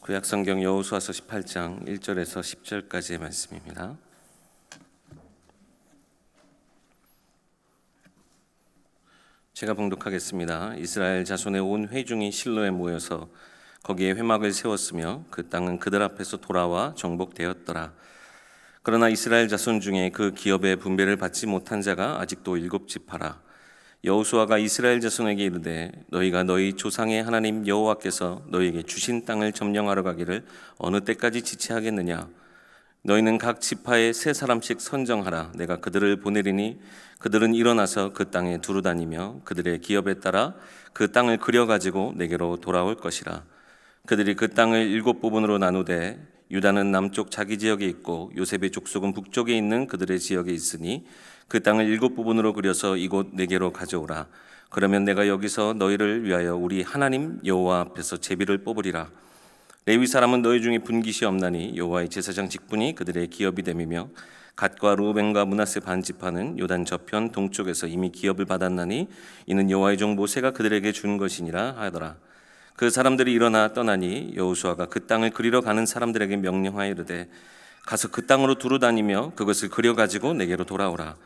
구약성경 여호수아서 18장 1절에서 10절까지의 말씀입니다. 제가 봉독하겠습니다. 이스라엘 자손의 온 회중이 실로에 모여서 거기에 회막을 세웠으며 그 땅은 그들 앞에서 돌아와 정복되었더라. 그러나 이스라엘 자손 중에 그 기업의 분배를 받지 못한 자가 아직도 7지파라. 여호수아가 이스라엘 자손에게 이르되 너희가 너희 조상의 하나님 여호와께서 너희에게 주신 땅을 점령하러 가기를 어느 때까지 지체하겠느냐. 너희는 각 지파에 3사람씩 선정하라. 내가 그들을 보내리니 그들은 일어나서 그 땅에 두루 다니며 그들의 기업에 따라 그 땅을 그려가지고 내게로 돌아올 것이라. 그들이 그 땅을 7부분으로 나누되 유다는 남쪽 자기 지역에 있고 요셉의 족속은 북쪽에 있는 그들의 지역에 있으니 그 땅을 7부분으로 그려서 이곳 내게로 가져오라. 그러면 내가 여기서 너희를 위하여 우리 하나님 여호와 앞에서 제비를 뽑으리라. 레위 사람은 너희 중에 분깃이 없나니 여호와의 제사장 직분이 그들의 기업이 됨이며 갓과 루벤과 므낫세 반지파는 요단 저편 동쪽에서 이미 기업을 받았나니 이는 여호와의 종 모세가 그들에게 준 것이니라 하더라. 그 사람들이 일어나 떠나니 여호수아가 그 땅을 그리러 가는 사람들에게 명령하여 이르되 가서 그 땅으로 두루 다니며 그것을 그려 가지고 내게로 돌아오라.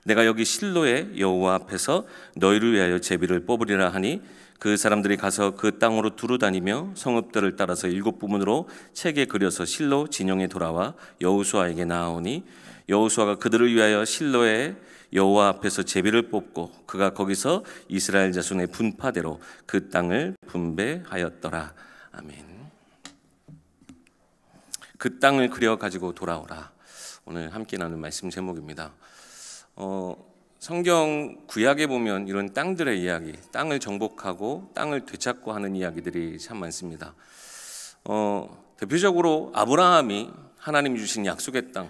내가 여기 실로의 여호와 앞에서 너희를 위하여 제비를 뽑으리라 하니 그 사람들이 가서 그 땅으로 두루 다니며 성읍들을 따라서 7부문으로 책에 그려서 실로 진영에 돌아와 여호수아에게 나아오니 여호수아가 그들을 위하여 실로의 여호와 앞에서 제비를 뽑고 그가 거기서 이스라엘 자손의 분파대로 그 땅을 분배하였더라. 아멘. 그 땅을 그려 가지고 돌아오라. 오늘 함께 나눌 말씀 제목입니다. 성경 구약에 보면 이런 땅들의 이야기, 땅을 정복하고 땅을 되찾고 하는 이야기들이 참 많습니다. 대표적으로 아브라함이 하나님이 주신 약속의 땅,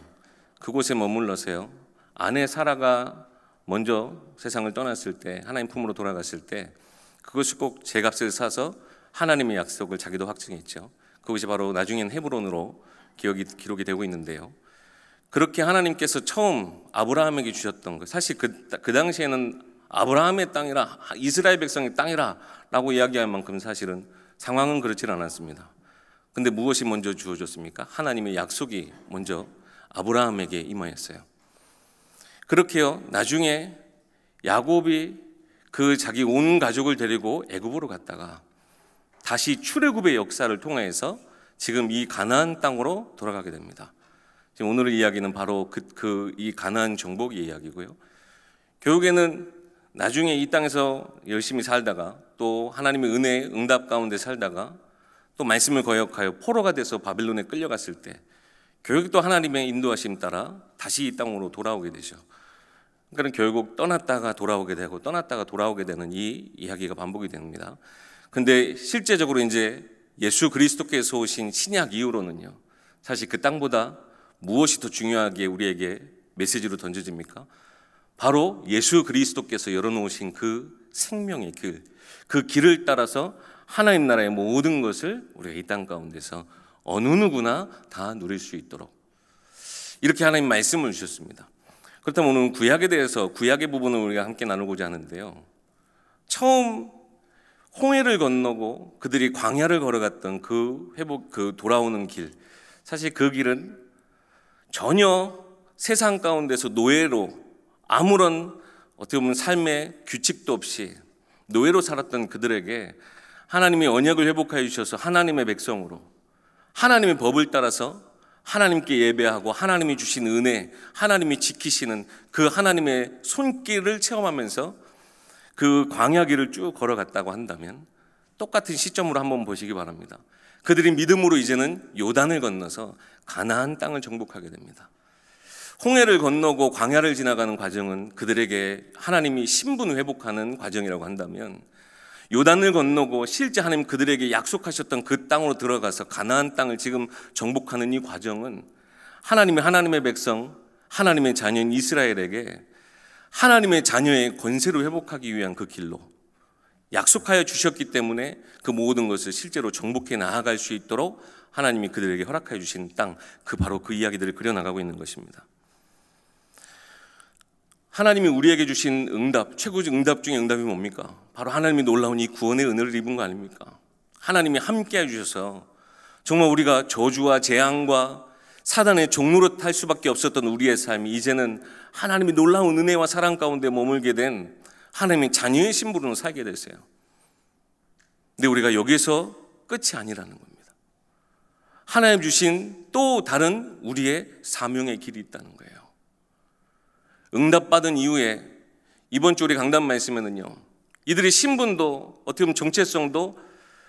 그곳에 머물러서요. 아내 사라가 먼저 세상을 떠났을 때, 하나님 품으로 돌아갔을 때 그것이 꼭 제값을 사서 하나님의 약속을 자기도 확증했죠. 그것이 바로 나중엔 헤브론으로 기록이 되고 있는데요. 그렇게 하나님께서 처음 아브라함에게 주셨던 것, 사실 그 당시에는 아브라함의 땅이라, 이스라엘 백성의 땅이라 라고 이야기할 만큼 사실은 상황은 그렇지 않았습니다. 근데 무엇이 먼저 주어졌습니까? 하나님의 약속이 먼저 아브라함에게 임하였어요. 그렇게요, 나중에 야곱이 그 자기 온 가족을 데리고 애굽으로 갔다가 다시 출애굽의 역사를 통해서 지금 이 가나안 땅으로 돌아가게 됩니다. 지금 오늘 이야기는 바로 이 가나안 정복의 이야기고요. 결국에는 나중에 이 땅에서 열심히 살다가 또 하나님의 은혜 응답 가운데 살다가 또 말씀을 거역하여 포로가 돼서 바빌론에 끌려갔을 때 결국 또 하나님의 인도하심 따라 다시 이 땅으로 돌아오게 되죠. 그러니까 결국 떠났다가 돌아오게 되고 떠났다가 돌아오게 되는 이 이야기가 반복이 됩니다. 근데 실제적으로 이제 예수 그리스도께서 오신 신약 이후로는요, 사실 그 땅보다 무엇이 더 중요하게 우리에게 메시지로 던져집니까? 바로 예수 그리스도께서 열어놓으신 그 생명의 길, 그 길을 따라서 하나님 나라의 모든 것을 우리가 이 땅 가운데서 어느 누구나 다 누릴 수 있도록 이렇게 하나님 말씀을 주셨습니다. 그렇다면 오늘 구약에 대해서 구약의 부분을 우리가 함께 나누고자 하는데요. 처음 홍해를 건너고 그들이 광야를 걸어갔던 그 돌아오는 길, 사실 그 길은 전혀 세상 가운데서 노예로 아무런 어떻게 보면 삶의 규칙도 없이 노예로 살았던 그들에게 하나님이 언약을 회복하여 주셔서 하나님의 백성으로 하나님의 법을 따라서 하나님께 예배하고 하나님이 주신 은혜, 하나님이 지키시는 그 하나님의 손길을 체험하면서 그 광야 길을 쭉 걸어갔다고 한다면 똑같은 시점으로 한번 보시기 바랍니다. 그들이 믿음으로 이제는 요단을 건너서 가나안 땅을 정복하게 됩니다. 홍해를 건너고 광야를 지나가는 과정은 그들에게 하나님이 신분을 회복하는 과정이라고 한다면 요단을 건너고 실제 하나님 그들에게 약속하셨던 그 땅으로 들어가서 가나안 땅을 지금 정복하는 이 과정은 하나님의 백성, 하나님의 자녀인 이스라엘에게 하나님의 자녀의 권세로 회복하기 위한 그 길로 약속하여 주셨기 때문에 그 모든 것을 실제로 정복해 나아갈 수 있도록 하나님이 그들에게 허락하여 주신 땅, 바로 그 이야기들을 그려나가고 있는 것입니다. 하나님이 우리에게 주신 응답, 최고의 응답 중에 응답이 뭡니까? 바로 하나님이 놀라운 이 구원의 은혜를 입은 거 아닙니까? 하나님이 함께 해주셔서 정말 우리가 저주와 재앙과 사단의 종로로 탈 수밖에 없었던 우리의 삶이 이제는 하나님의 놀라운 은혜와 사랑 가운데 머물게 된 하나님의 자녀의 신분으로 살게 됐어요. 근데 우리가 여기서 끝이 아니라는 겁니다. 하나님 주신 또 다른 우리의 사명의 길이 있다는 거예요. 응답받은 이후에 이번 주 우리 강단 말씀에는요, 이들의 신분도 어떻게 보면 정체성도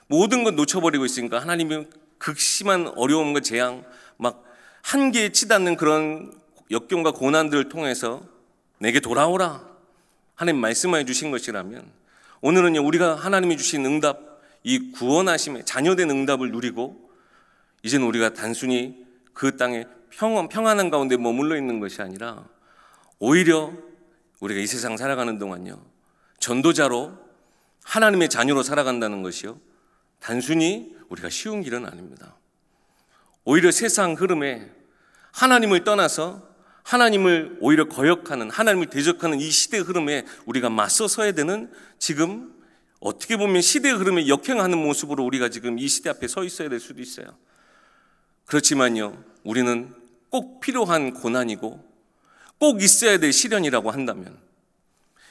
모든 걸 놓쳐버리고 있으니까 하나님이 극심한 어려움과 재앙, 막 한계에 치닫는 그런 역경과 고난들을 통해서 내게 돌아오라 하나님 말씀해 주신 것이라면, 오늘은요 우리가 하나님이 주신 응답, 이 구원하심의 자녀된 응답을 누리고 이제는 우리가 단순히 그 땅에 평안한 가운데 머물러 있는 것이 아니라 오히려 우리가 이 세상 살아가는 동안요 전도자로 하나님의 자녀로 살아간다는 것이요 단순히 우리가 쉬운 길은 아닙니다. 오히려 세상 흐름에 하나님을 떠나서 하나님을 오히려 거역하는, 하나님을 대적하는 이 시대의 흐름에 우리가 맞서 서야 되는, 지금 어떻게 보면 시대의 흐름에 역행하는 모습으로 우리가 지금 이 시대 앞에 서 있어야 될 수도 있어요. 그렇지만요 우리는 꼭 필요한 고난이고 꼭 있어야 될 시련이라고 한다면,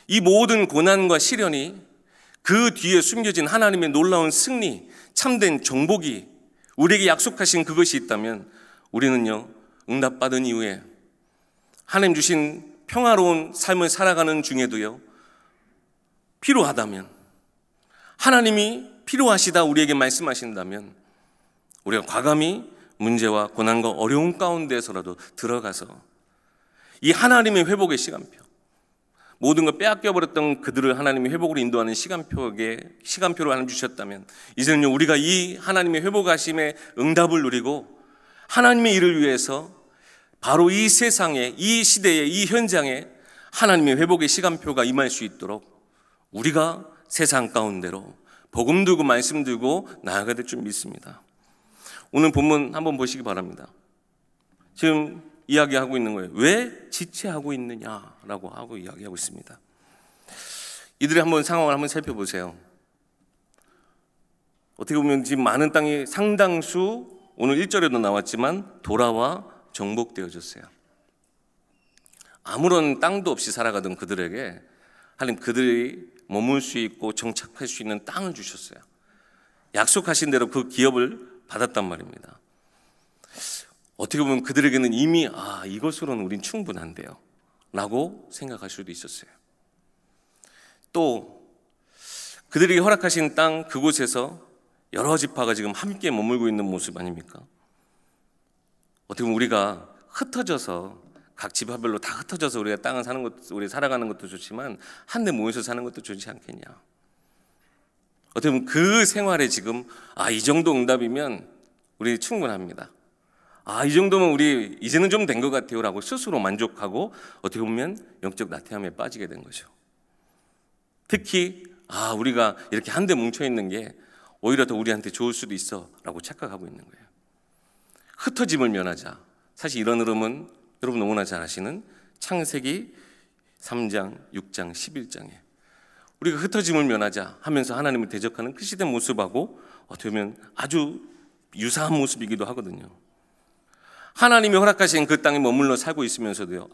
이 모든 고난과 시련이 그 뒤에 숨겨진 하나님의 놀라운 승리, 참된 정복이 우리에게 약속하신 그것이 있다면, 우리는요 응답받은 이후에 하나님 주신 평화로운 삶을 살아가는 중에도요 필요하다면, 하나님이 필요하시다 우리에게 말씀하신다면 우리가 과감히 문제와 고난과 어려움 가운데서라도 들어가서 이 하나님의 회복의 시간표, 모든 걸 빼앗겨버렸던 그들을 하나님의 회복으로 인도하는 시간표를 하나님 주셨다면, 이제는요 우리가 이 하나님의 회복하심의 응답을 누리고 하나님의 일을 위해서 바로 이 세상에, 이 시대에, 이 현장에 하나님의 회복의 시간표가 임할 수 있도록 우리가 세상 가운데로 복음 들고 말씀 들고 나아가야 될 줄 믿습니다. 오늘 본문 한번 보시기 바랍니다. 지금 이야기하고 있는 거예요. 왜 지체하고 있느냐라고 하고 이야기하고 있습니다. 이들의 한번 상황을 한번 살펴보세요. 어떻게 보면 지금 많은 땅이 상당수 오늘 1절에도 나왔지만 돌아와 정복되어졌어요. 아무런 땅도 없이 살아가던 그들에게 하나님 그들이 머물 수 있고 정착할 수 있는 땅을 주셨어요. 약속하신 대로 그 기업을 받았단 말입니다. 어떻게 보면 그들에게는 이미 이것으로는 우린 충분한데요 라고 생각할 수도 있었어요. 또 그들에게 허락하신 땅 그곳에서 여러 지파가 지금 함께 머물고 있는 모습 아닙니까? 어떻게 보면 우리가 흩어져서 각 지파별로 다 흩어져서 우리가 땅을 사는 것도, 우리 살아가는 것도 좋지만 한데 모여서 사는 것도 좋지 않겠냐. 어떻게 보면 그 생활에 지금 이 정도 응답이면 우리 충분합니다. 이 정도면 우리 이제는 좀 된 것 같아요 라고 스스로 만족하고 어떻게 보면 영적 나태함에 빠지게 된 거죠. 특히 우리가 이렇게 한데 뭉쳐있는 게 오히려 더 우리한테 좋을 수도 있어 라고 착각하고 있는 거예요. 흩어짐을 면하자. 사실 이런 흐름은 여러분 너무나 잘 아시는 창세기 3장, 6장, 11장에 우리가 흩어짐을 면하자 하면서 하나님을 대적하는 그 시대 모습하고 어떻게 보면 아주 유사한 모습이기도 하거든요. 하나님이 허락하신 그 땅에 머물러 살고 있으면서도요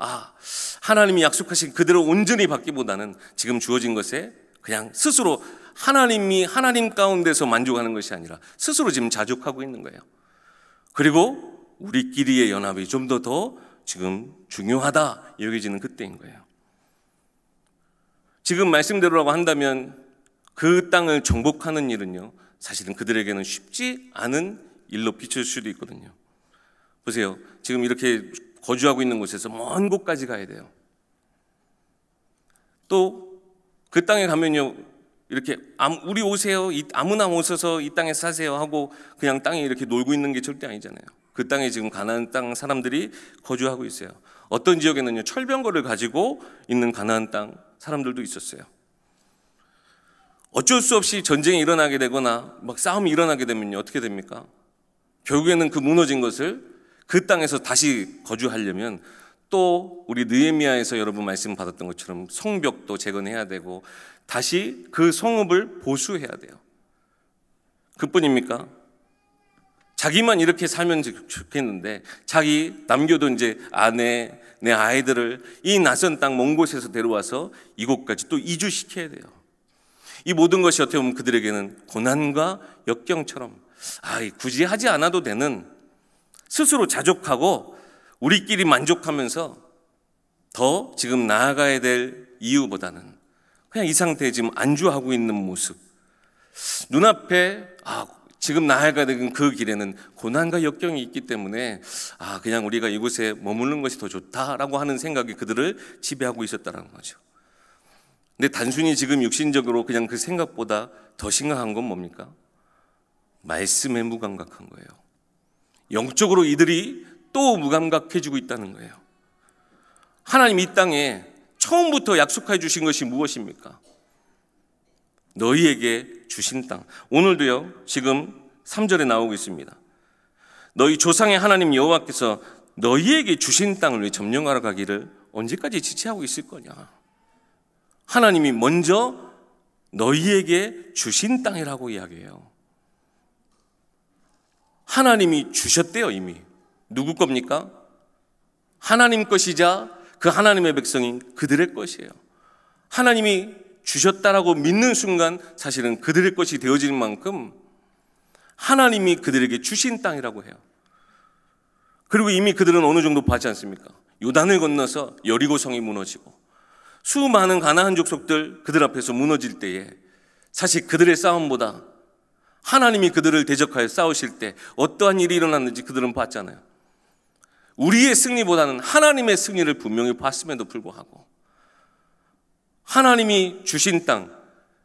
하나님이 약속하신 그대로 온전히 받기보다는 지금 주어진 것에 그냥 스스로 하나님 가운데서 만족하는 것이 아니라 스스로 지금 자족하고 있는 거예요. 그리고 우리끼리의 연합이 좀 더 지금 중요하다 여겨지는 그때인 거예요. 지금 말씀대로라고 한다면 그 땅을 정복하는 일은요 사실은 그들에게는 쉽지 않은 일로 비칠 수도 있거든요. 보세요. 지금 이렇게 거주하고 있는 곳에서 먼 곳까지 가야 돼요. 또 그 땅에 가면요 이렇게 우리 오세요, 아무나 오셔서 이 땅에 사세요 하고 그냥 땅에 이렇게 놀고 있는 게 절대 아니잖아요. 그 땅에 지금 가나안 땅 사람들이 거주하고 있어요. 어떤 지역에는요 철병거를 가지고 있는 가나안 땅 사람들도 있었어요. 어쩔 수 없이 전쟁이 일어나게 되거나 막 싸움이 일어나게 되면요 어떻게 됩니까? 결국에는 그 무너진 것을 그 땅에서 다시 거주하려면 또 우리 느헤미야에서 여러분 말씀 받았던 것처럼 성벽도 재건해야 되고 다시 그 성읍을 보수해야 돼요. 그뿐입니까? 자기만 이렇게 살면 좋겠는데 자기 남겨둔 이제 아내, 내 아이들을 이 낯선 땅 먼 곳에서 데려와서 이곳까지 또 이주시켜야 돼요. 이 모든 것이 어떻게 보면 그들에게는 고난과 역경처럼 굳이 하지 않아도 되는, 스스로 자족하고 우리끼리 만족하면서 더 지금 나아가야 될 이유보다는 그냥 이 상태에 지금 안주하고 있는 모습, 눈앞에 지금 나아가야 되는 그 길에는 고난과 역경이 있기 때문에 그냥 우리가 이곳에 머무는 것이 더 좋다라고 하는 생각이 그들을 지배하고 있었다는 거죠. 근데 단순히 지금 육신적으로 그냥 그 생각보다 더 심각한 건 뭡니까? 말씀에 무감각한 거예요. 영적으로 이들이 또 무감각해지고 있다는 거예요. 하나님 이 땅에 처음부터 약속해 주신 것이 무엇입니까? 너희에게 주신 땅. 오늘도요, 지금 3절에 나오고 있습니다. 너희 조상의 하나님 여호와께서 너희에게 주신 땅을 왜 점령하러 가기를 언제까지 지체하고 있을 거냐? 하나님이 먼저 너희에게 주신 땅이라고 이야기해요. 하나님이 주셨대요. 이미. 누구 겁니까? 하나님 것이자 그 하나님의 백성인 그들의 것이에요. 하나님이 주셨다라고 믿는 순간 사실은 그들의 것이 되어지는 만큼 하나님이 그들에게 주신 땅이라고 해요. 그리고 이미 그들은 어느 정도 봤지 않습니까? 요단을 건너서 여리고성이 무너지고 수많은 가나안 족속들 그들 앞에서 무너질 때에 사실 그들의 싸움보다 하나님이 그들을 대적하여 싸우실 때 어떠한 일이 일어났는지 그들은 봤잖아요. 우리의 승리보다는 하나님의 승리를 분명히 봤음에도 불구하고 하나님이 주신 땅,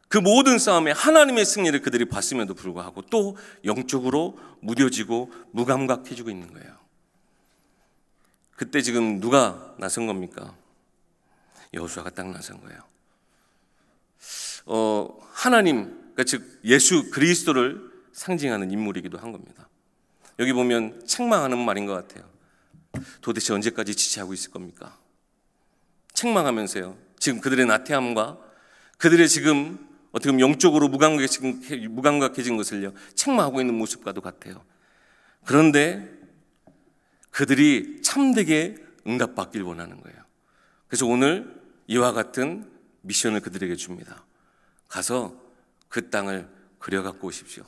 그 모든 싸움에 하나님의 승리를 그들이 봤음에도 불구하고 또 영적으로 무뎌지고 무감각해지고 있는 거예요. 그때 지금 누가 나선 겁니까? 여호수아가 딱 나선 거예요. 하나님, 그러니까 즉 예수 그리스도를 상징하는 인물이기도 한 겁니다. 여기 보면 책망하는 말인 것 같아요. 도대체 언제까지 지체하고 있을 겁니까? 책망하면서요, 지금 그들의 나태함과 그들의 지금 어떻게 보면 영적으로 무감각해진 것을요 책망하고 있는 모습과도 같아요. 그런데 그들이 참되게 응답받길 원하는 거예요. 그래서 오늘 이와 같은 미션을 그들에게 줍니다. 가서 그 땅을 그려갖고 오십시오.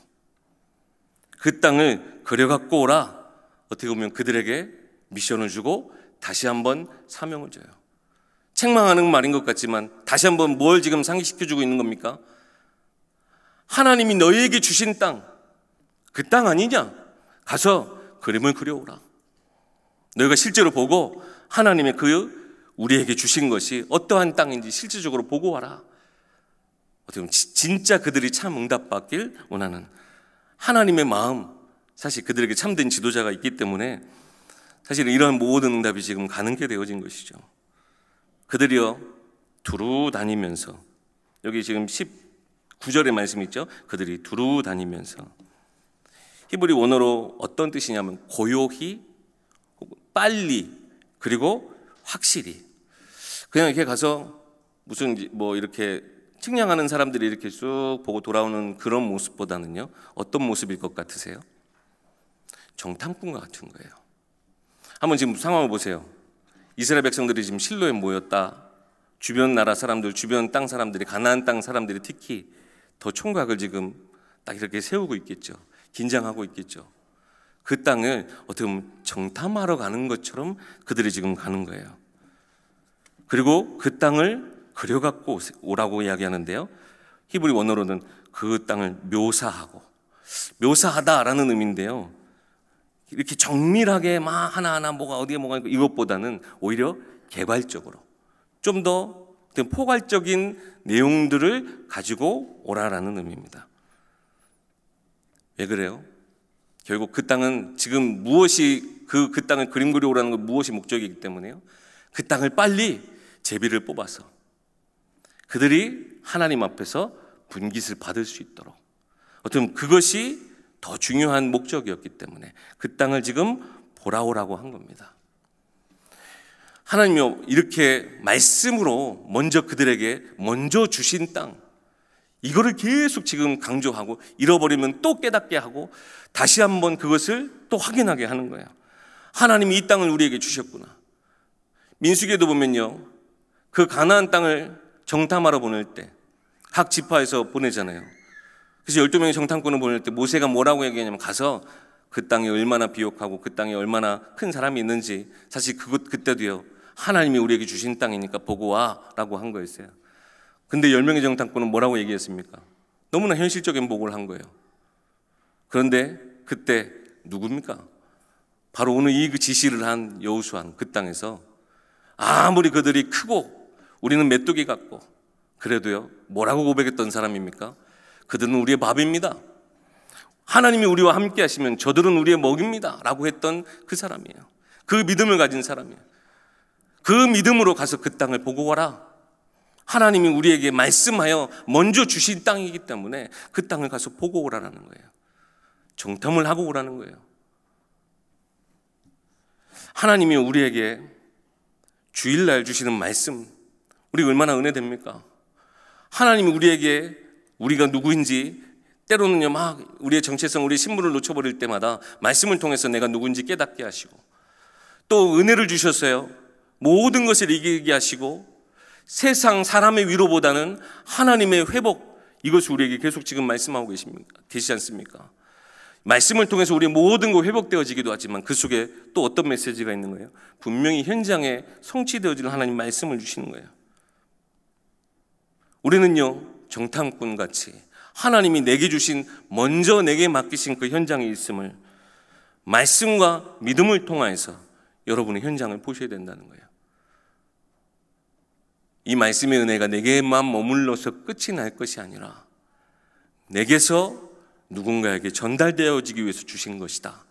그 땅을 그려갖고 오라. 어떻게 보면 그들에게 미션을 주고 다시 한번 사명을 줘요. 책망하는 말인 것 같지만 다시 한번 뭘 지금 상기시켜주고 있는 겁니까? 하나님이 너희에게 주신 땅, 그 땅 아니냐? 가서 그림을 그려오라. 너희가 실제로 보고 하나님의 우리에게 주신 것이 어떠한 땅인지 실질적으로 보고 와라. 어떻게 보면 진짜 그들이 참 응답받길 원하는 하나님의 마음, 사실 그들에게 참된 지도자가 있기 때문에 사실 이런 모든 응답이 지금 가능하게 되어진 것이죠. 그들이요 두루 다니면서, 여기 지금 19절의 말씀 있죠. 그들이 두루 다니면서, 히브리 원어로 어떤 뜻이냐면 고요히, 빨리, 그리고 확실히. 그냥 이렇게 가서 무슨 이렇게 측량하는 사람들이 이렇게 쑥 보고 돌아오는 그런 모습보다는요 어떤 모습일 것 같으세요? 정탐꾼과 같은 거예요. 한번 지금 상황을 보세요. 이스라엘 백성들이 지금 실로에 모였다. 주변 나라 사람들, 주변 땅 사람들이, 가나안 땅 사람들이 특히 더 총각을 지금 딱 이렇게 세우고 있겠죠. 긴장하고 있겠죠. 그 땅을 어떻게 보면 정탐하러 가는 것처럼 그들이 지금 가는 거예요. 그리고 그 땅을 그려갖고 오라고 이야기하는데요, 히브리 원어로는 그 땅을 묘사하고, 묘사하다라는 의미인데요, 이렇게 정밀하게 막 하나하나 뭐가 어디에 뭐가 있고 이것보다는 오히려 개괄적으로 좀 더 포괄적인 내용들을 가지고 오라라는 의미입니다. 왜 그래요? 결국 그 땅은 지금 무엇이 그 땅을 그림 그려오라는 건 무엇이 목적이기 때문에요, 그 땅을 빨리 제비를 뽑아서 그들이 하나님 앞에서 분깃을 받을 수 있도록, 어쩌면 그것이 더 중요한 목적이었기 때문에 그 땅을 지금 보라오라고 한 겁니다. 하나님이 이렇게 말씀으로 먼저 그들에게 먼저 주신 땅, 이거를 계속 지금 강조하고 잃어버리면 또 깨닫게 하고 다시 한번 그것을 또 확인하게 하는 거예요. 하나님이 이 땅을 우리에게 주셨구나. 민수기에도 보면요, 그 가나안 땅을 정탐하러 보낼 때 각 지파에서 보내잖아요. 그래서 12명의 정탐꾼을 보낼 때 모세가 뭐라고 얘기하냐면, 가서 그 땅이 얼마나 비옥하고 그 땅에 얼마나 큰 사람이 있는지 사실 그때도요, 하나님이 우리에게 주신 땅이니까 보고 와 라고 한 거였어요. 근데 10명의 정탐꾼은 뭐라고 얘기했습니까? 너무나 현실적인 보고를 한 거예요. 그런데 그때 누굽니까? 바로 오늘 이 지시를 한 여호수아는 그 땅에서 아무리 그들이 크고 우리는 메뚜기 같고 그래도요, 뭐라고 고백했던 사람입니까? 그들은 우리의 밥입니다. 하나님이 우리와 함께 하시면 저들은 우리의 먹입니다 라고 했던 그 사람이에요. 그 믿음을 가진 사람이에요. 그 믿음으로 가서 그 땅을 보고 와라. 하나님이 우리에게 말씀하여 먼저 주신 땅이기 때문에 그 땅을 가서 보고 오라는 거예요. 정탐을 하고 오라는 거예요. 하나님이 우리에게 주일날 주시는 말씀, 우리 얼마나 은혜됩니까? 하나님이 우리에게 우리가 누구인지, 때로는요 막 우리의 정체성, 우리의 신분을 놓쳐버릴 때마다 말씀을 통해서 내가 누구인지 깨닫게 하시고, 또 은혜를 주셨어요. 모든 것을 이기게 하시고, 세상 사람의 위로보다는 하나님의 회복, 이것을 우리에게 계속 지금 말씀하고 계시지 않습니까? 말씀을 통해서 우리의 모든 거 회복되어지기도 하지만 그 속에 또 어떤 메시지가 있는 거예요? 분명히 현장에 성취되어지는 하나님 말씀을 주시는 거예요. 우리는요 정탐꾼같이 하나님이 내게 주신, 먼저 내게 맡기신 그 현장에 있음을 말씀과 믿음을 통하여서 여러분의 현장을 보셔야 된다는 거예요. 이 말씀의 은혜가 내게만 머물러서 끝이 날 것이 아니라 내게서 누군가에게 전달되어지기 위해서 주신 것이다.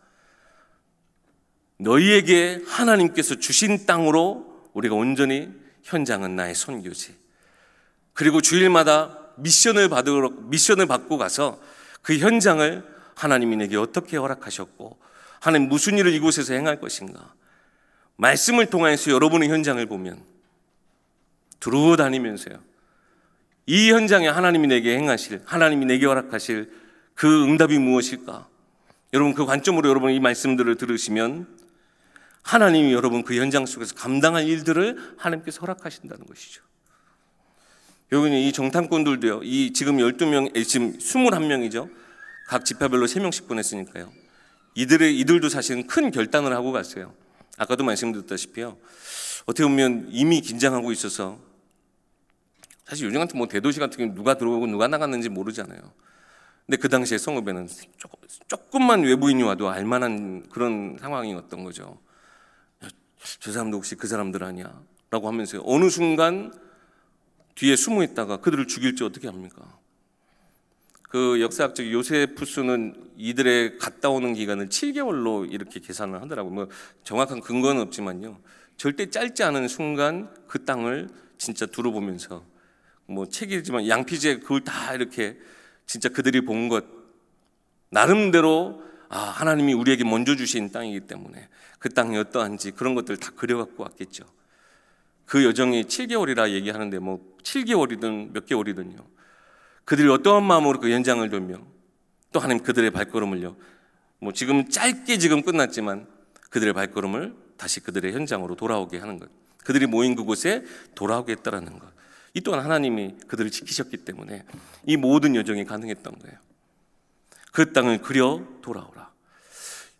너희에게 하나님께서 주신 땅으로 우리가 온전히, 현장은 나의 선교지. 그리고 주일마다 미션을 받고 가서 그 현장을 하나님이 내게 어떻게 허락하셨고, 하나님 무슨 일을 이곳에서 행할 것인가, 말씀을 통해서 여러분의 현장을 보면 두루 다니면서요, 이 현장에 하나님이 내게 행하실, 하나님이 내게 허락하실 그 응답이 무엇일까? 여러분 그 관점으로 여러분 이 말씀들을 들으시면 하나님이 여러분 그 현장 속에서 감당할 일들을 하나님께서 허락하신다는 것이죠. 여러분 이 정탐꾼들도요, 이 지금 12명, 지금 21명이죠. 각 지파별로 3명씩 보냈으니까요. 이들도 사실은 큰 결단을 하고 갔어요. 아까도 말씀드렸다시피요, 어떻게 보면 이미 긴장하고 있어서, 사실 요즘 같은 뭐 대도시 같은 경우 누가 들어오고 누가 나갔는지 모르잖아요. 근데 그 당시에 성읍에는 조금만 외부인이 와도 알만한 그런 상황이었던 거죠. 저 사람도 혹시 그 사람들 아니야? 라고 하면서 어느 순간 뒤에 숨어 있다가 그들을 죽일지 어떻게 합니까? 그 역사학적 요세푸스는 이들의 갔다 오는 기간을 7개월로 이렇게 계산을 하더라고요. 뭐 정확한 근거는 없지만요, 절대 짧지 않은 순간 그 땅을 진짜 두루 보면서, 뭐 책이지만 양피지에 그걸 다 이렇게 진짜 그들이 본 것, 나름대로 하나님이 우리에게 먼저 주신 땅이기 때문에 그 땅이 어떠한지 그런 것들 다 그려갖고 왔겠죠. 그 여정이 7개월이라 얘기하는데 뭐 7개월이든 몇 개월이든요, 그들이 어떠한 마음으로 그 현장을 돌며 또 하나님 그들의 발걸음을요, 뭐 지금 짧게 지금 끝났지만 그들의 발걸음을 다시 그들의 현장으로 돌아오게 하는 것, 그들이 모인 그곳에 돌아오게 했다라는 것, 이 또한 하나님이 그들을 지키셨기 때문에 이 모든 여정이 가능했던 거예요. 그 땅을 그려 돌아오라.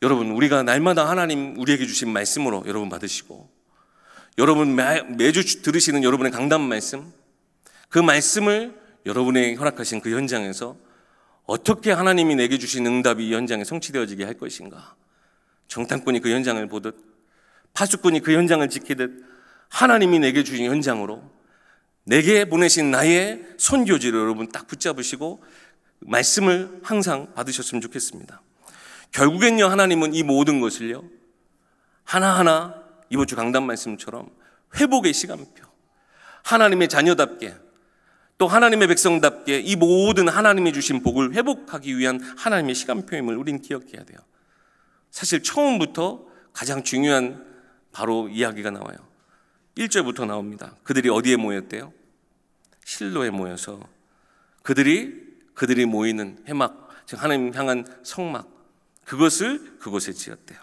여러분 우리가 날마다 하나님 우리에게 주신 말씀으로 여러분 받으시고, 여러분 매주 들으시는 여러분의 강단 말씀, 그 말씀을 여러분의 허락하신 그 현장에서 어떻게 하나님이 내게 주신 응답이 이 현장에 성취되어지게 할 것인가, 정탐꾼이 그 현장을 보듯 파수꾼이 그 현장을 지키듯 하나님이 내게 주신 현장으로 내게 보내신 나의 선교지를 여러분 딱 붙잡으시고 말씀을 항상 받으셨으면 좋겠습니다. 결국엔요, 하나님은 이 모든 것을요 하나하나 이번 주 강단 말씀처럼 회복의 시간표, 하나님의 자녀답게 또 하나님의 백성답게 이 모든 하나님이 주신 복을 회복하기 위한 하나님의 시간표임을 우린 기억해야 돼요. 사실 처음부터 가장 중요한 바로 이야기가 나와요. 1절부터 나옵니다. 그들이 어디에 모였대요? 실로에 모여서 그들이 모이는 회막, 즉 하나님 향한 성막, 그곳에 지었대요.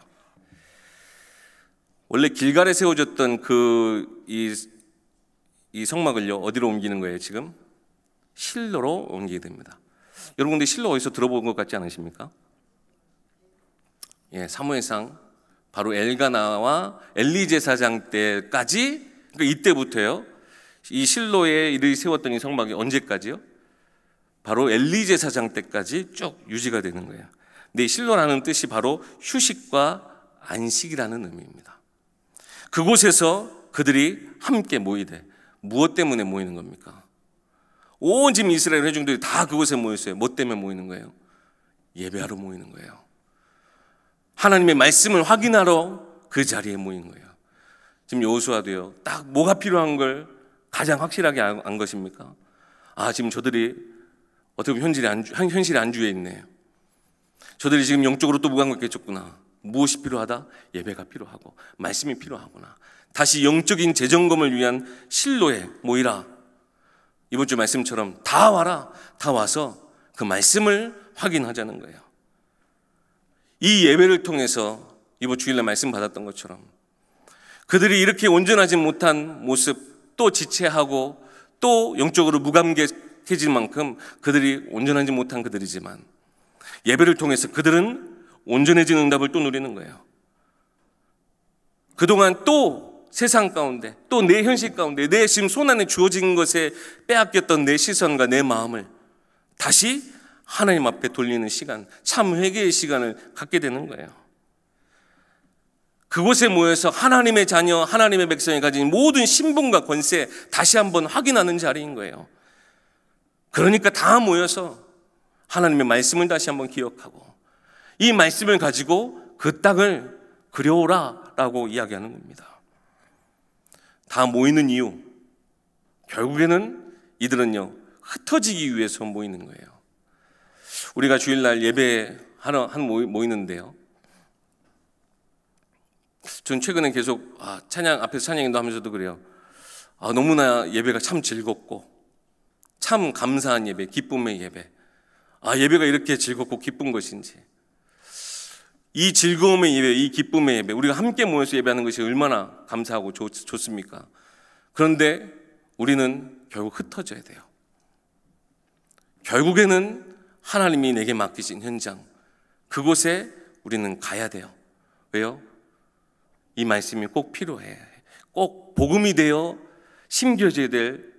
원래 길갈에 세워졌던 이 성막을요, 어디로 옮기는 거예요? 지금 실로로 옮기게 됩니다. 여러분들 실로 어디서 들어본 것 같지 않으십니까? 예, 사무엘상 바로 엘가나와 엘리 제사장 때까지, 그러니까 이때부터요, 이 실로에 이들이 세웠던 이 성막이 언제까지요? 바로 엘리 제사장 때까지 쭉 유지가 되는 거예요. 근데 이 실로라는 뜻이 바로 휴식과 안식이라는 의미입니다. 그곳에서 그들이 함께 모이되, 무엇 때문에 모이는 겁니까? 온 지금 이스라엘 회중들이 다 그곳에 모였어요. 뭐 때문에 모이는 거예요? 예배하러 모이는 거예요. 하나님의 말씀을 확인하러 그 자리에 모이는 거예요. 지금 여호수아도요, 딱 뭐가 필요한 걸 가장 확실하게 안 것입니까? 지금 저들이 어떻게 보면 현실의 안주에 있네요. 저들이 지금 영적으로 또 무감각해졌구나. 무엇이 필요하다? 예배가 필요하고 말씀이 필요하구나. 다시 영적인 재점검을 위한 실로에 모이라. 이번 주 말씀처럼 다 와라. 다 와서 그 말씀을 확인하자는 거예요. 이 예배를 통해서 이번 주일날 말씀 받았던 것처럼 그들이 이렇게 온전하지 못한 모습, 또 지체하고 또 영적으로 무감각해질 만큼 그들이 온전하지 못한 그들이지만, 예배를 통해서 그들은 온전해진 응답을 또 누리는 거예요. 그동안 또 세상 가운데, 또 내 현실 가운데, 내 지금 손안에 주어진 것에 빼앗겼던 내 시선과 내 마음을 다시 하나님 앞에 돌리는 시간, 참 회개의 시간을 갖게 되는 거예요. 그곳에 모여서 하나님의 자녀, 하나님의 백성이 가진 모든 신분과 권세 다시 한번 확인하는 자리인 거예요. 그러니까 다 모여서 하나님의 말씀을 다시 한번 기억하고, 이 말씀을 가지고 그 땅을 그려오라 라고 이야기하는 겁니다. 다 모이는 이유, 결국에는 이들은요, 흩어지기 위해서 모이는 거예요. 우리가 주일날 예배하러 모이는데요, 전 최근에 계속 찬양 앞에서 찬양인도 하면서도 그래요. 너무나 예배가 참 즐겁고 참 감사한 예배, 기쁨의 예배. 예배가 이렇게 즐겁고 기쁜 것인지, 이 즐거움의 예배, 이 기쁨의 예배, 우리가 함께 모여서 예배하는 것이 얼마나 감사하고 좋습니까? 그런데 우리는 결국 흩어져야 돼요. 결국에는 하나님이 내게 맡기신 현장, 그곳에 우리는 가야 돼요. 왜요? 이 말씀이 꼭 필요해. 꼭 복음이 되어 심겨져야 될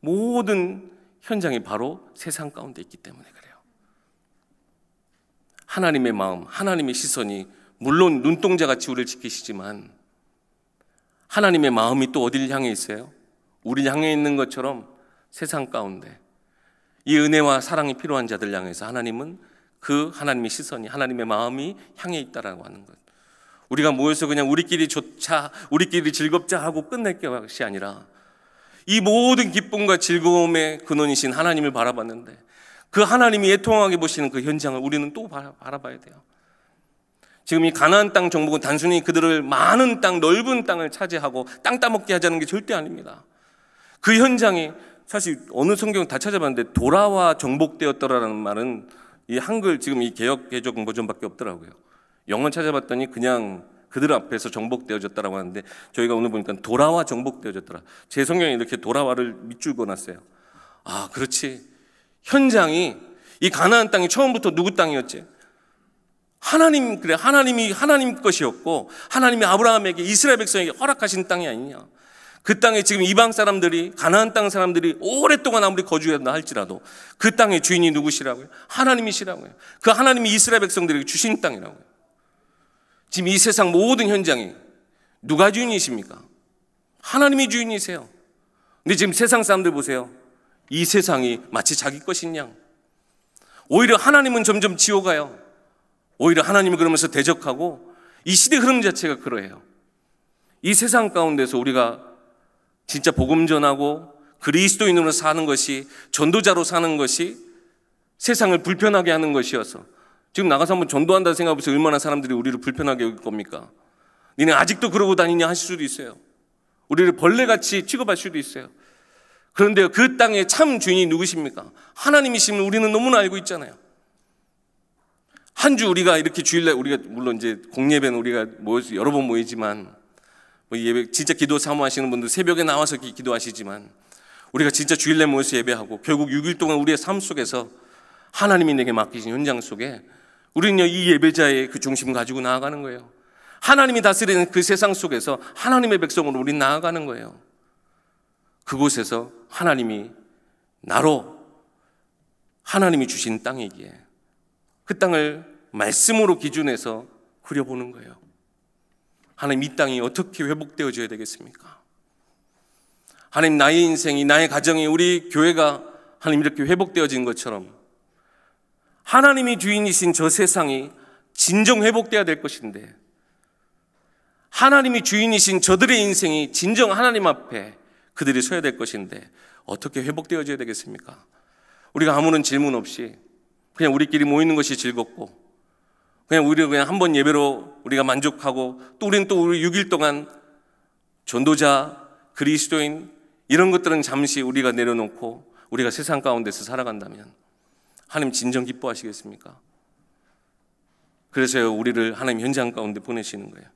모든 현장이 바로 세상 가운데 있기 때문에 그래요. 하나님의 마음, 하나님의 시선이 물론 눈동자같이 우리를 지키시지만, 하나님의 마음이 또 어디를 향해 있어요? 우리를 향해 있는 것처럼 세상 가운데 이 은혜와 사랑이 필요한 자들 향해서 하나님은 그 하나님의 시선이, 하나님의 마음이 향해 있다라고 하는 것. 우리가 모여서 그냥 우리끼리 좋자, 우리끼리 즐겁자 하고 끝낼 것이 아니라, 이 모든 기쁨과 즐거움의 근원이신 하나님을 바라봤는데, 그 하나님이 애통하게 보시는 그 현장을 우리는 또 바라봐야 돼요. 지금 이 가나안 땅 정복은 단순히 그들을 많은 땅, 넓은 땅을 차지하고 땅 따먹게 하자는 게 절대 아닙니다. 그 현장이 사실 어느 성경 다 찾아봤는데 돌아와 정복되었더라라는 말은 이 한글 지금 이 개역 버전밖에 없더라고요. 영어 찾아봤더니 그냥 그들 앞에서 정복되어졌다라고 하는데, 저희가 오늘 보니까 돌아와 정복되어졌더라. 제 성경에 이렇게 돌아와를 밑줄 그어놨어요. 그렇지. 현장이, 이 가나안 땅이 처음부터 누구 땅이었지? 하나님이 하나님 것이었고, 하나님이 아브라함에게, 이스라엘 백성에게 허락하신 땅이 아니냐. 그 땅에 지금 이방 사람들이, 가나안 땅 사람들이 오랫동안 아무리 거주한다 할지라도 그 땅의 주인이 누구시라고요? 하나님이시라고요. 그 하나님이 이스라엘 백성들에게 주신 땅이라고요. 지금 이 세상 모든 현장이 누가 주인이십니까? 하나님이 주인이세요. 근데 지금 세상 사람들 보세요. 이 세상이 마치 자기 것인 양, 오히려 하나님은 점점 지워가요. 오히려 하나님을 그러면서 대적하고, 이 시대 흐름 자체가 그러해요. 이 세상 가운데서 우리가 진짜 복음 전하고 그리스도인으로 사는 것이, 전도자로 사는 것이 세상을 불편하게 하는 것이어서, 지금 나가서 한번 전도한다 생각해보세요. 얼마나 사람들이 우리를 불편하게 여길 겁니까? 니네 아직도 그러고 다니냐 하실 수도 있어요. 우리를 벌레같이 취급할 수도 있어요. 그런데 그 땅의 참 주인이 누구십니까? 하나님이심을 우리는 너무나 알고 있잖아요. 한 주 우리가 이렇게 주일날 우리가 물론 이제 공예배는 우리가 여러 번 모이지만 예배 진짜 기도 사모하시는 분들 새벽에 나와서 기도하시지만 우리가 진짜 주일날 모여서 예배하고 결국 6일 동안 우리의 삶 속에서 하나님이 내게 맡기신 현장 속에 우리는 이 예배자의 그 중심 가지고 나아가는 거예요. 하나님이 다스리는 그 세상 속에서 하나님의 백성으로 우린 나아가는 거예요. 그곳에서 하나님이 나로 하나님이 주신 땅이기에 그 땅을 말씀으로 기준해서 그려보는 거예요. 하나님, 이 땅이 어떻게 회복되어져야 되겠습니까? 하나님, 나의 인생이, 나의 가정이, 우리 교회가 하나님 이렇게 회복되어진 것처럼 하나님이 주인이신 저 세상이 진정 회복되어야 될 것인데, 하나님이 주인이신 저들의 인생이 진정 하나님 앞에 그들이 서야 될 것인데 어떻게 회복되어져야 되겠습니까? 우리가 아무런 질문 없이 그냥 우리끼리 모이는 것이 즐겁고 우리가 그냥 한 번 예배로 우리가 만족하고 또 우리는 또 우리 6일 동안 전도자, 그리스도인 이런 것들은 잠시 우리가 내려놓고 우리가 세상 가운데서 살아간다면 하나님 진정 기뻐하시겠습니까? 그래서 우리를 하나님 현장 가운데 보내시는 거예요.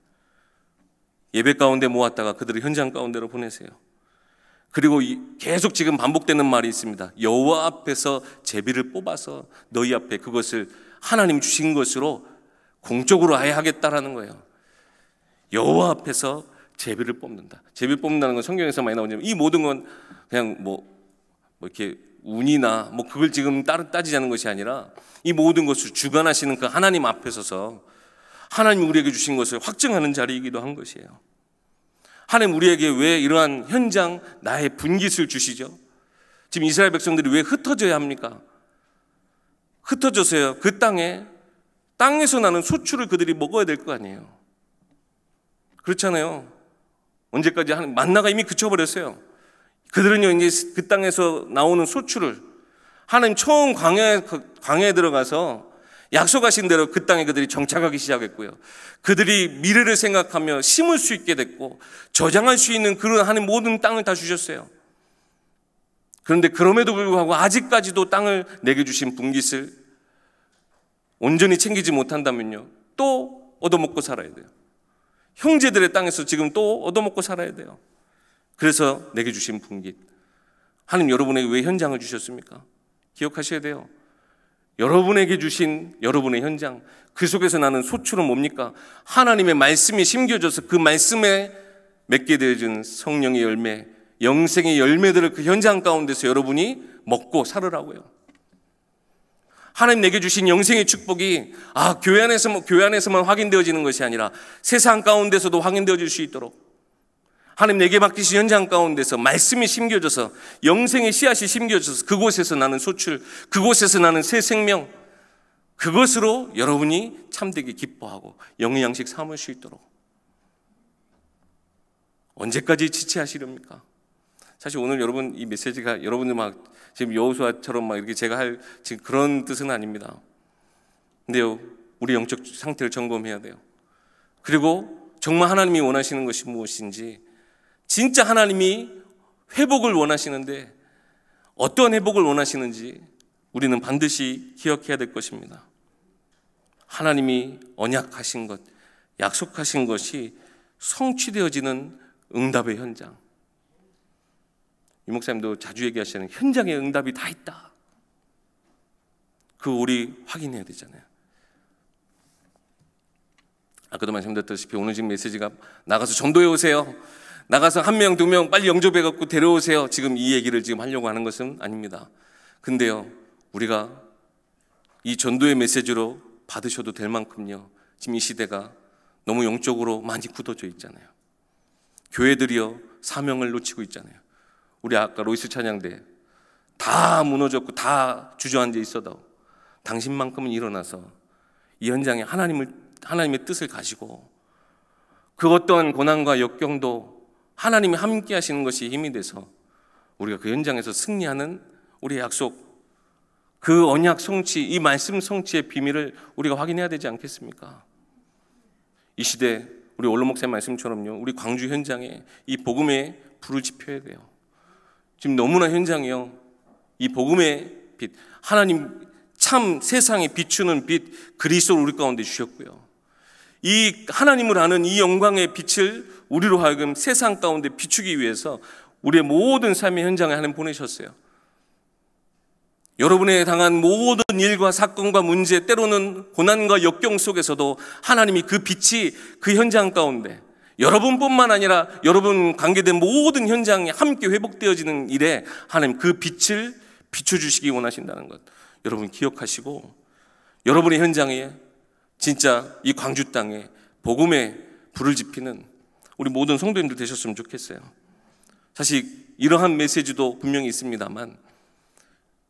예배 가운데 모았다가 그들을 현장 가운데로 보내세요. 그리고 계속 지금 반복되는 말이 있습니다. 여호와 앞에서 제비를 뽑아서 너희 앞에 그것을 하나님 주신 것으로 공적으로 아예 하겠다라는 거예요. 여호와 앞에서 제비를 뽑는다. 제비 뽑는다는 건 성경에서 많이 나오지만 이 모든 건 그냥 뭐 이렇게 운이나 그걸 지금 따지자는 것이 아니라 이 모든 것을 주관하시는 그 하나님 앞에 서서 하나님 우리에게 주신 것을 확증하는 자리이기도 한 것이에요. 하나님 우리에게 왜 이러한 현장 나의 분깃을 주시죠? 지금 이스라엘 백성들이 왜 흩어져야 합니까? 흩어져서요. 그 땅에서 나는 소출을 그들이 먹어야 될 거 아니에요. 그렇잖아요. 언제까지 만나가 이미 그쳐버렸어요. 그들은요 이제 그 땅에서 나오는 소출을 하나님 처음 광야에 들어가서 약속하신 대로 그 땅에 그들이 정착하기 시작했고요. 그들이 미래를 생각하며 심을 수 있게 됐고 저장할 수 있는 그런 하나님 모든 땅을 다 주셨어요. 그런데 그럼에도 불구하고 아직까지도 땅을 내게 주신 분깃을 온전히 챙기지 못한다면요 또 얻어먹고 살아야 돼요. 형제들의 땅에서 지금 또 얻어먹고 살아야 돼요. 그래서 내게 주신 분깃, 하나님 여러분에게 왜 현장을 주셨습니까? 기억하셔야 돼요. 여러분에게 주신 여러분의 현장, 그 속에서 나는 소출은 뭡니까? 하나님의 말씀이 심겨져서 그 말씀에 맺게 되어진 성령의 열매, 영생의 열매들을 그 현장 가운데서 여러분이 먹고 살으라고요. 하나님 내게 주신 영생의 축복이 교회 안에서만 확인되어지는 것이 아니라 세상 가운데서도 확인되어질 수 있도록 하나님 내게 맡기신 현장 가운데서 말씀이 심겨져서 영생의 씨앗이 심겨져서 그곳에서 나는 소출, 그곳에서 나는 새 생명, 그것으로 여러분이 참되게 기뻐하고 영의 양식 삼을 수 있도록 언제까지 지체하시렵니까? 사실 오늘 여러분 이 메시지가 여러분들 막 지금 여호수아처럼 막 이렇게 제가 할 지금 그런 뜻은 아닙니다. 근데요 우리 영적 상태를 점검해야 돼요. 그리고 정말 하나님이 원하시는 것이 무엇인지, 진짜 하나님이 회복을 원하시는데 어떤 회복을 원하시는지 우리는 반드시 기억해야 될 것입니다. 하나님이 언약하신 것, 약속하신 것이 성취되어지는 응답의 현장. 이 목사님도 자주 얘기하시는 현장에 응답이 다 있다. 그거 우리 확인해야 되잖아요. 아까도 말씀드렸다시피 오늘 지금 메시지가 나가서 전도해 오세요, 나가서 1명, 2명 빨리 영접해 갖고 데려오세요, 지금 이 얘기를 지금 하려고 하는 것은 아닙니다. 근데요 우리가 이 전도의 메시지로 받으셔도 될 만큼요 지금 이 시대가 너무 영적으로 많이 굳어져 있잖아요. 교회들이요 사명을 놓치고 있잖아요. 우리 아까 로이스 찬양대 다 무너졌고 다 주저앉아 있어도 당신만큼은 일어나서 이 현장에 하나님의 뜻을 가지고 그 어떠한 고난과 역경도 하나님이 함께 하시는 것이 힘이 돼서 우리가 그 현장에서 승리하는 우리의 약속, 그 언약 성취, 이 말씀 성취의 비밀을 우리가 확인해야 되지 않겠습니까? 이 시대 우리 원로 목사님 말씀처럼요 우리 광주 현장에 이 복음의 불을 지펴야 돼요. 지금 너무나 현장이요, 이 복음의 빛, 하나님 참 세상에 비추는 빛 그리스도를 우리 가운데 주셨고요, 이 하나님을 아는 이 영광의 빛을 우리로 하여금 세상 가운데 비추기 위해서 우리의 모든 삶의 현장에 하나님 보내셨어요. 여러분의 당한 모든 일과 사건과 문제, 때로는 고난과 역경 속에서도 하나님이 그 빛이 그 현장 가운데, 여러분뿐만 아니라 여러분 관계된 모든 현장에 함께 회복되어지는 일에 하나님 그 빛을 비춰주시기 원하신다는 것 여러분 기억하시고, 여러분의 현장에 진짜 이 광주 땅에 복음의 불을 지피는 우리 모든 성도님들 되셨으면 좋겠어요. 사실 이러한 메시지도 분명히 있습니다만,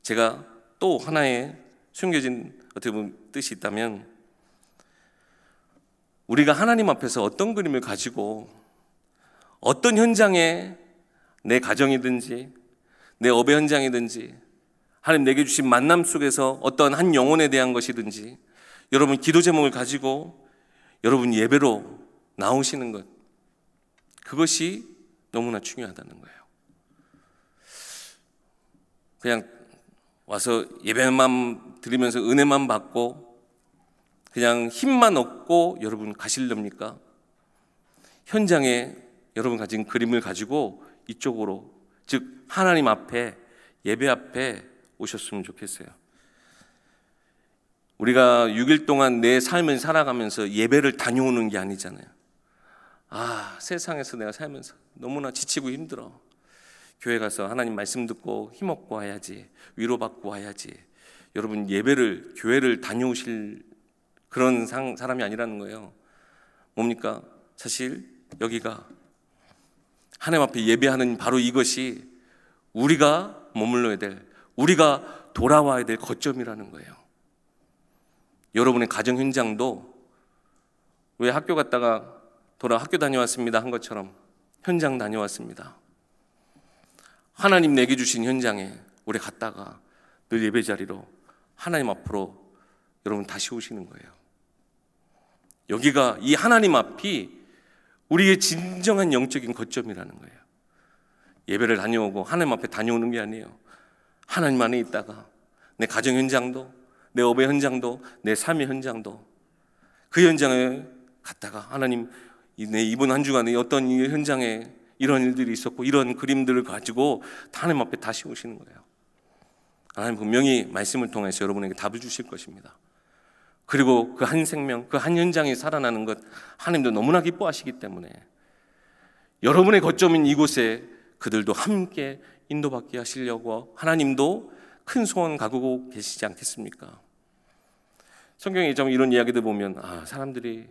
제가 또 하나의 숨겨진 어떻게 보면 뜻이 있다면, 우리가 하나님 앞에서 어떤 그림을 가지고 어떤 현장에, 내 가정이든지 내 업의 현장이든지 하나님 내게 주신 만남 속에서 어떤 한 영혼에 대한 것이든지 여러분 기도 제목을 가지고 여러분 예배로 나오시는 것, 그것이 너무나 중요하다는 거예요. 그냥 와서 예배만 드리면서 은혜만 받고 그냥 힘만 얻고 여러분 가실렵니까? 현장에 여러분 가진 그림을 가지고 이쪽으로, 즉 하나님 앞에, 예배 앞에 오셨으면 좋겠어요. 우리가 6일 동안 내 삶을 살아가면서 예배를 다녀오는 게 아니잖아요. 세상에서 내가 살면서 너무나 지치고 힘들어, 교회 가서 하나님 말씀 듣고 힘없고 와야지, 위로받고 와야지. 여러분 예배를, 교회를 다녀오실 그런 사람이 아니라는 거예요. 뭡니까? 사실 여기가 하나님 앞에 예배하는 바로 이것이 우리가 머물러야 될, 우리가 돌아와야 될 거점이라는 거예요. 여러분의 가정 현장도 왜 학교 갔다가 학교 다녀왔습니다 한 것처럼 현장 다녀왔습니다. 하나님 내게 주신 현장에 우리 갔다가 늘 예배 자리로 하나님 앞으로 여러분 다시 오시는 거예요. 여기가, 이 하나님 앞이 우리의 진정한 영적인 거점이라는 거예요. 예배를 다녀오고 하나님 앞에 다녀오는 게 아니에요. 하나님 안에 있다가 내 가정 현장도, 내 업의 현장도, 내 삶의 현장도, 그 현장에 갔다가 하나님, 내 이번 한 주간에 어떤 이 현장에 이런 일들이 있었고 이런 그림들을 가지고 하나님 앞에 다시 오시는 거예요. 하나님 분명히 말씀을 통해서 여러분에게 답을 주실 것입니다. 그리고 그 한 생명, 그 한 현장이 살아나는 것 하나님도 너무나 기뻐하시기 때문에 여러분의 거점인 이곳에 그들도 함께 인도받게 하시려고 하나님도 큰 소원 가지고 계시지 않겠습니까? 성경에 좀 이런 이야기들 보면 사람들이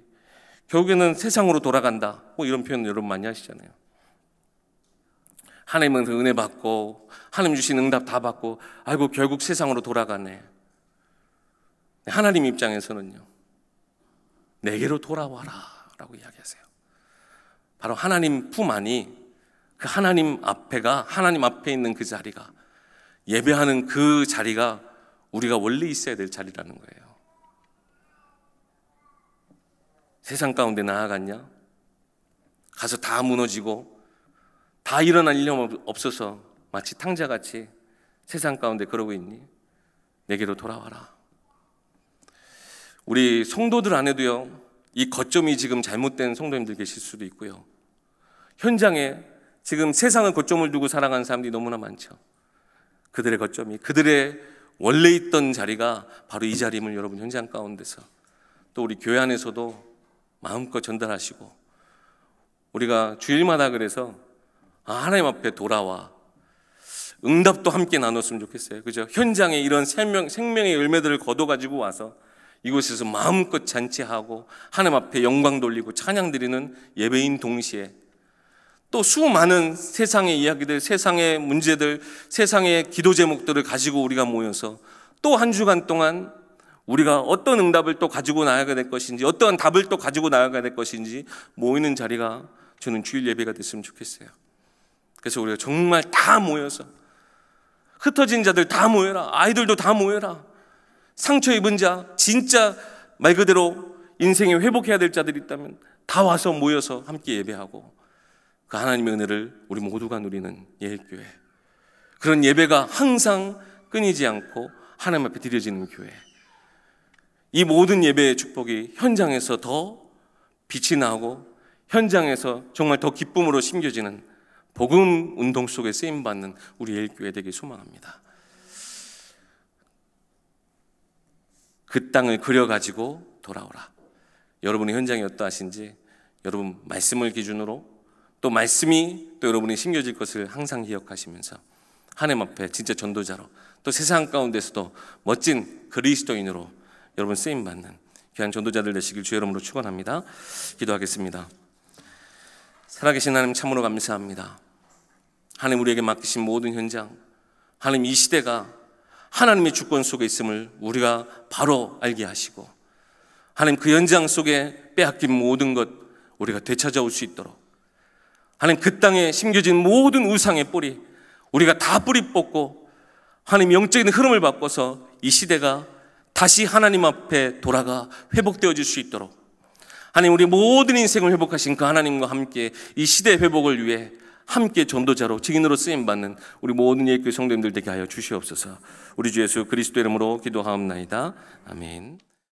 결국에는 세상으로 돌아간다, 뭐 이런 표현 여러분 많이 하시잖아요. 하나님은 은혜 받고 하나님 주신 응답 다 받고 아이고 결국 세상으로 돌아가네. 하나님 입장에서는요, 내게로 돌아와라 라고 이야기하세요. 바로 하나님 품 안이, 그 하나님 앞에가, 하나님 앞에 있는 그 자리가, 예배하는 그 자리가 우리가 원래 있어야 될 자리라는 거예요. 세상 가운데 나아갔냐? 가서 다 무너지고 다 일어날 일 없어서 마치 탕자같이 세상 가운데 그러고 있니? 내게로 돌아와라. 우리 성도들 안에도요, 이 거점이 지금 잘못된 성도님들 계실 수도 있고요, 현장에 지금 세상의 거점을 두고 살아가는 사람들이 너무나 많죠. 그들의 거점이, 그들의 원래 있던 자리가 바로 이 자리임을 여러분 현장 가운데서, 또 우리 교회 안에서도 마음껏 전달하시고, 우리가 주일마다 그래서 하나님 앞에 돌아와 응답도 함께 나눴으면 좋겠어요. 그죠? 현장에 이런 생명의 열매들을 거둬가지고 와서 이곳에서 마음껏 잔치하고 하나님 앞에 영광 돌리고 찬양 드리는 예배인 동시에 또 수많은 세상의 이야기들, 세상의 문제들, 세상의 기도 제목들을 가지고 우리가 모여서 또 한 주간 동안 우리가 어떤 응답을 또 가지고 나아가야 될 것인지, 어떤 답을 또 가지고 나아가야 될 것인지 모이는 자리가 저는 주일 예배가 됐으면 좋겠어요. 그래서 우리가 정말 다 모여서, 흩어진 자들 다 모여라, 아이들도 다 모여라, 상처 입은 자, 진짜 말 그대로 인생에 회복해야 될 자들이 있다면 다 와서 모여서 함께 예배하고 그 하나님의 은혜를 우리 모두가 누리는 예일교회, 그런 예배가 항상 끊이지 않고 하나님 앞에 드려지는 교회, 이 모든 예배의 축복이 현장에서 더 빛이 나고 현장에서 정말 더 기쁨으로 심겨지는 복음 운동 속에 쓰임받는 우리 예일교회 되길 소망합니다. 그 땅을 그려가지고 돌아오라. 여러분의 현장이 어떠하신지 여러분 말씀을 기준으로 또 말씀이 또 여러분이 심겨질 것을 항상 기억하시면서 하나님 앞에 진짜 전도자로 또 세상 가운데서도 멋진 그리스도인으로 여러분 쓰임받는 귀한 전도자들 되시길 주의 이름으로 축원합니다. 기도하겠습니다. 살아계신 하나님 참으로 감사합니다. 하나님 우리에게 맡기신 모든 현장, 하나님 이 시대가 하나님의 주권 속에 있음을 우리가 바로 알게 하시고 하나님 그 현장 속에 빼앗긴 모든 것 우리가 되찾아올 수 있도록 하나님 그 땅에 심겨진 모든 우상의 뿌리 우리가 다 뿌리 뽑고 하나님 영적인 흐름을 바꿔서 이 시대가 다시 하나님 앞에 돌아가 회복되어질 수 있도록 하나님 우리 모든 인생을 회복하신 그 하나님과 함께 이 시대 회복을 위해 함께 전도자로 증인으로 쓰임받는 우리 모든 예일교회 성도님들 되게 하여 주시옵소서. 우리 주 예수 그리스도 이름으로 기도하옵나이다. 아멘.